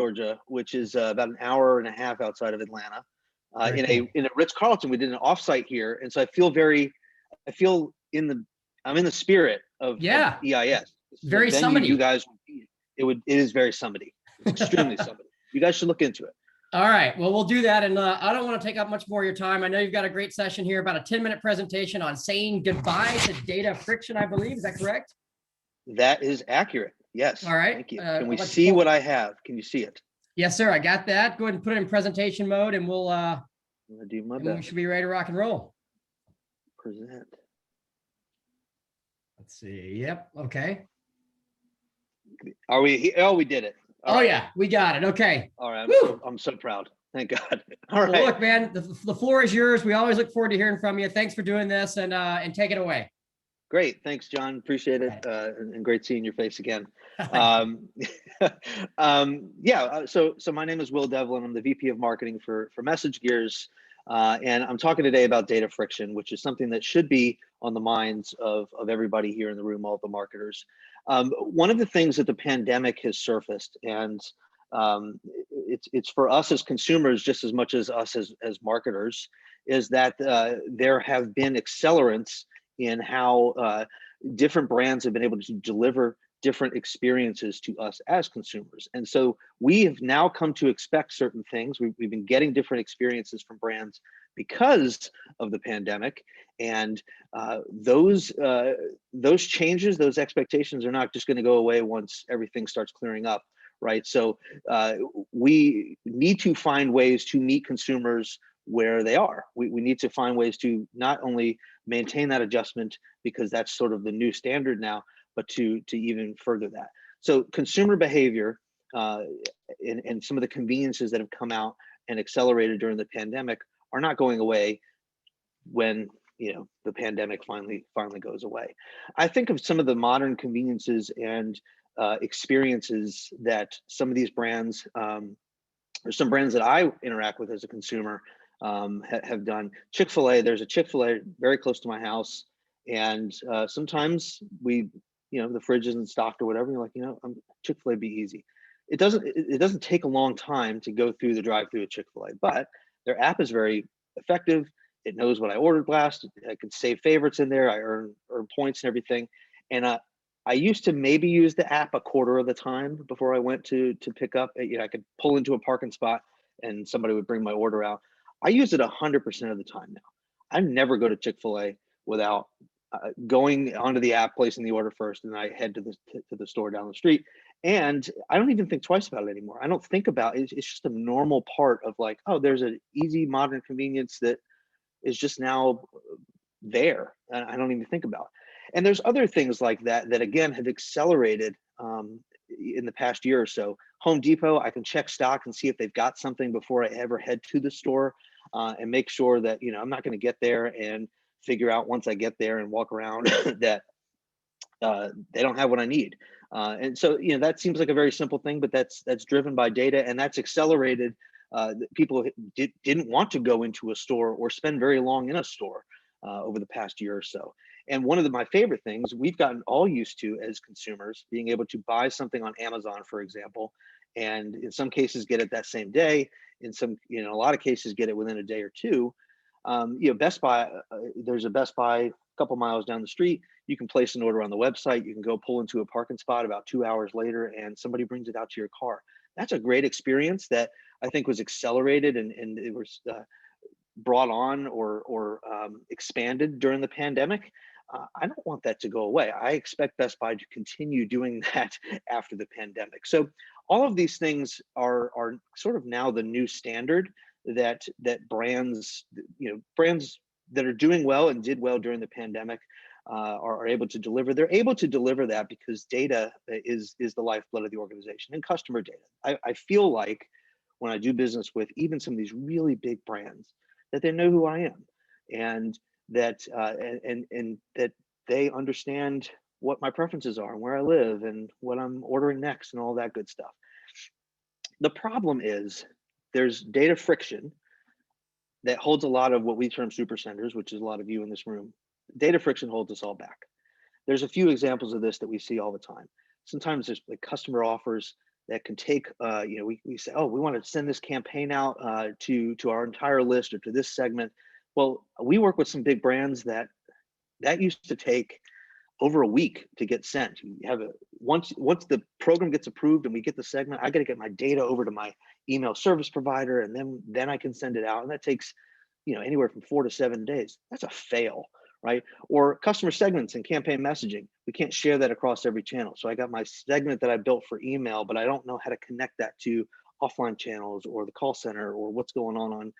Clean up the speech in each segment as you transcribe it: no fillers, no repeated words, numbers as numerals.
Georgia, which is about an hour and a half outside of Atlanta. Very cool. In a Ritz-Carlton. We did an offsite here, and so I feel I'm in the spirit of EIS. Very venue summity. You guys would be. It is very summity. It's extremely summity. You guys should look into it. All right. Well, we'll do that. And I don't want to take up much more of your time. I know you've got a great session here, about a 10-minute presentation on saying goodbye to data friction, I believe. Is that correct? That is accurate. Yes. All right. Thank you. Can we see what I have? Can you see it? Yes, sir. I got that. Go ahead and put it in presentation mode, and we'll I'm gonna do my best. We should be ready to rock and roll. Present. Let's see. Yep. Okay. Are we? Oh, we did it. All right. Yeah, we got it. Okay. All right. I'm so proud. Thank God. All right. Well, look, man, the floor is yours. We always look forward to hearing from you. Thanks for doing this, and take it away. Great. Thanks, John. Appreciate it. And great seeing your face again. So my name is Will Devlin. I'm the VP of Marketing for MessageGears. And I'm talking today about data friction, which is something that should be on the minds of everybody here in the room, all the marketers. One of the things that the pandemic has surfaced, and it's for us as consumers just as much as us as marketers, is that there have been accelerants in how different brands have been able to deliver different experiences to us as consumers. And so we have now come to expect certain things. We've been getting different experiences from brands because of the pandemic. And those changes, those expectations are not just going to go away once everything starts clearing up, right? So we need to find ways to meet consumers where they are. We need to find ways to not only maintain that adjustment, because that's sort of the new standard now, but to even further that. So consumer behavior and some of the conveniences that have come out and accelerated during the pandemic are not going away when the pandemic finally goes away. I think of some of the modern conveniences and experiences that some of these brands, or some brands that I interact with as a consumer, have done. Chick-fil-A, there's a Chick-fil-A very close to my house, and sometimes the fridge isn't stocked or whatever. You're like, Chick-fil-A be easy. It doesn't take a long time to go through the drive-through at Chick-fil-A, but their app is very effective. It knows what I ordered last. I can save favorites in there. I earn points and everything. And I used to maybe use the app a quarter of the time before I went to pick up. I could pull into a parking spot and somebody would bring my order out. I use it 100% of the time now. I never go to Chick-fil-A without going onto the app, placing the order first, and I head to the store down the street. And I don't even think twice about it anymore. I don't think about it. It's just a normal part of like, oh, there's an easy modern convenience that is just now there. And I don't even think about it. And there's other things like that again have accelerated in the past year or so. Home Depot, I can check stock and see if they've got something before I ever head to the store, and make sure that I'm not going to get there and figure out once I get there and walk around that they don't have what I need. And so that seems like a very simple thing, but that's driven by data, and that's accelerated. People didn't want to go into a store or spend very long in a store over the past year or so. And one of my favorite things we've gotten all used to as consumers, being able to buy something on Amazon, for example, and in some cases get it that same day. In some, a lot of cases get it within a day or two. Best Buy, there's a Best Buy a couple miles down the street. You can place an order on the website. You can go pull into a parking spot about 2 hours later, and somebody brings it out to your car. That's a great experience that I think was accelerated and it was brought on or expanded during the pandemic. I don't want that to go away. I expect Best Buy to continue doing that after the pandemic. So all of these things are sort of now the new standard that brands, brands that are doing well and did well during the pandemic are able to deliver. They're able to deliver that because data is the lifeblood of the organization, and customer data. I feel like when I do business with even some of these really big brands, that they know who I am, and that and that they understand what my preferences are and where I live and what I'm ordering next and all that good stuff. The problem is there's data friction that holds a lot of what we term super senders, which is a lot of you in this room. Data friction holds us all back. There's a few examples of this that we see all the time. Sometimes there's like customer offers that can take, we say, oh, we want to send this campaign out to our entire list or to this segment. Well, we work with some big brands that used to take over a week to get sent. You have once the program gets approved and we get the segment, I got to get my data over to my email service provider, and then I can send it out, and that takes anywhere from 4 to 7 days. That's a fail, right? Or customer segments and campaign messaging. We can't share that across every channel. So I got my segment that I built for email, but I don't know how to connect that to offline channels or the call center or what's going on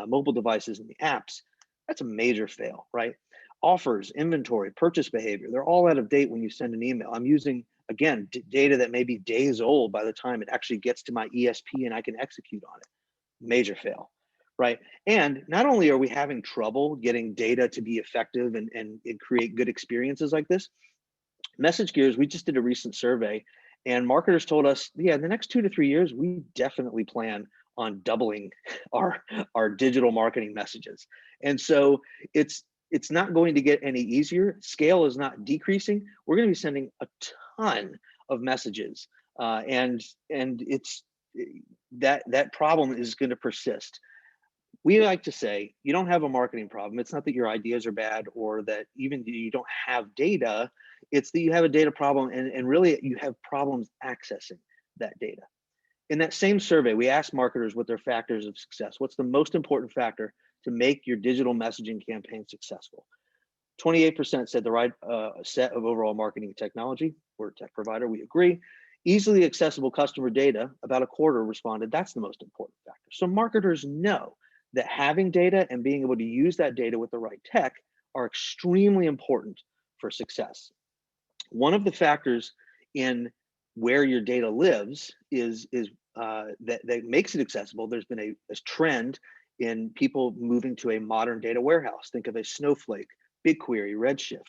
mobile devices and the apps. That's a major fail, right? Offers, inventory, purchase behavior, they're all out of date when you send an email. I'm using, again, data that may be days old by the time it actually gets to my ESP and I can execute on it. Major fail, right? And not only are we having trouble getting data to be effective and create good experiences like this, MessageGears, we just did a recent survey, and marketers told us, yeah, in the next 2 to 3 years, we definitely plan on doubling our digital marketing messages. And so it's not going to get any easier. Scale is not decreasing. We're going to be sending a ton of messages, and it's that problem is going to persist. We like to say you don't have a marketing problem. It's not that your ideas are bad or that even you don't have data. It's that you have a data problem, and really you have problems accessing that data. In that same survey, we asked marketers what their factors of success. What's the most important factor to make your digital messaging campaign successful? 28% said the right set of overall marketing technology. We're a tech provider, we agree. Easily accessible customer data, about a quarter responded that's the most important factor. So marketers know that having data and being able to use that data with the right tech are extremely important for success. One of the factors in where your data lives is that makes it accessible. There's been a trend in people moving to a modern data warehouse. Think of a Snowflake, BigQuery, Redshift.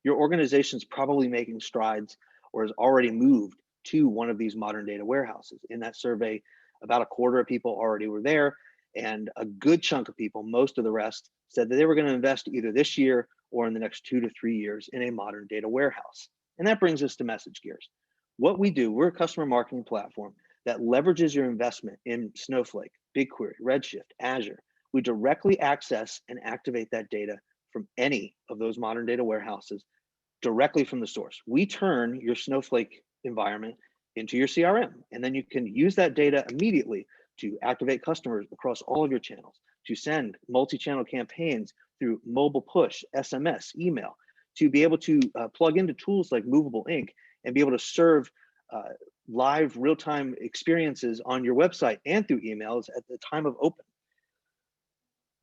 Your organization's probably making strides or has already moved to one of these modern data warehouses. In that survey, about a quarter of people already were there, and a good chunk of people, most of the rest, said that they were going to invest either this year or in the next 2 to 3 years in a modern data warehouse. And that brings us to MessageGears. What we do, we're a customer marketing platform that leverages your investment in Snowflake, BigQuery, Redshift, Azure. We directly access and activate that data from any of those modern data warehouses directly from the source. We turn your Snowflake environment into your CRM, and then you can use that data immediately to activate customers across all of your channels, to send multi-channel campaigns through mobile push, SMS, email, to be able to plug into tools like Movable Ink and be able to serve live real-time experiences on your website and through emails at the time of open.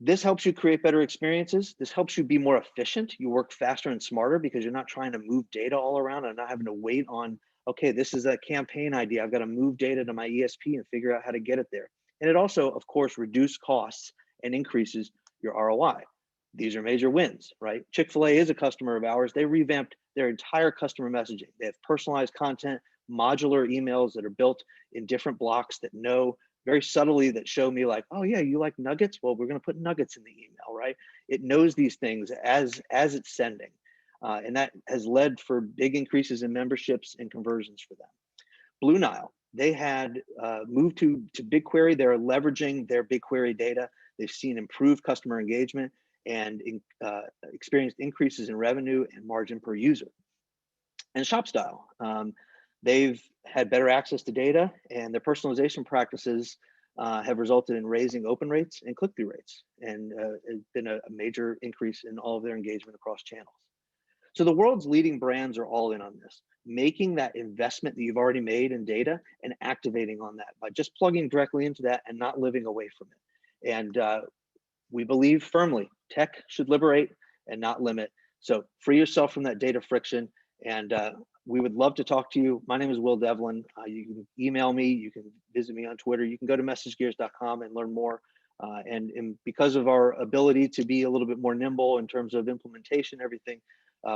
This helps you create better experiences. This helps you be more efficient. You work faster and smarter because you're not trying to move data all around and not having to wait on, okay, this is a campaign idea. I've got to move data to my ESP and figure out how to get it there. And it also, of course, reduces costs and increases your ROI. These are major wins, right? Chick-fil-A is a customer of ours. They revamped their entire customer messaging. They have personalized content, modular emails that are built in different blocks that know very subtly that show me like, oh yeah, you like nuggets? Well, we're going to put nuggets in the email, right? It knows these things as it's sending. And that has led for big increases in memberships and conversions for them. Blue Nile, they had moved to BigQuery. They're leveraging their BigQuery data. They've seen improved customer engagement and experienced increases in revenue and margin per user. And ShopStyle, they've had better access to data, and their personalization practices have resulted in raising open rates and click-through rates, and it's been a major increase in all of their engagement across channels. So the world's leading brands are all in on this, making that investment that you've already made in data and activating on that by just plugging directly into that and not living away from it. And we believe firmly tech should liberate and not limit. So free yourself from that data friction, and we would love to talk to you. My name is Will Devlin. You can email me, you can visit me on Twitter, you can go to messagegears.com and learn more. And because of our ability to be a little bit more nimble in terms of implementation, everything,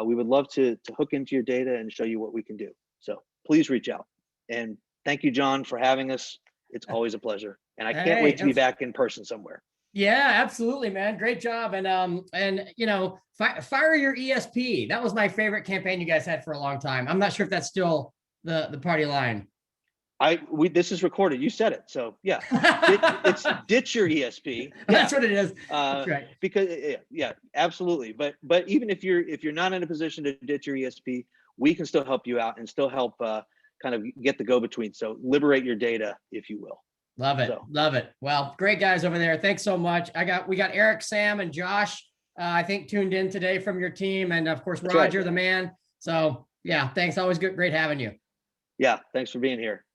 we would love to hook into your data and show you what we can do. So please reach out. And thank you, John, for having us. It's always a pleasure. And I can't wait to be back in person somewhere. Yeah, absolutely, man. Great job. And you know, fire your ESP. That was my favorite campaign you guys had for a long time. I'm not sure if that's still the party line. This is recorded. You said it. So yeah, it's ditch your ESP. That's what it is. That's right. Because yeah, absolutely. But even if you're not in a position to ditch your ESP, we can still help you out and still help kind of get the go-between. So liberate your data, if you will. Love it. So. Love it. Well, great guys over there. Thanks so much. We got Eric, Sam, and Josh, I think tuned in today from your team. And of course, Roger, the man. So yeah, thanks. Always good. Great having you. Yeah. Thanks for being here.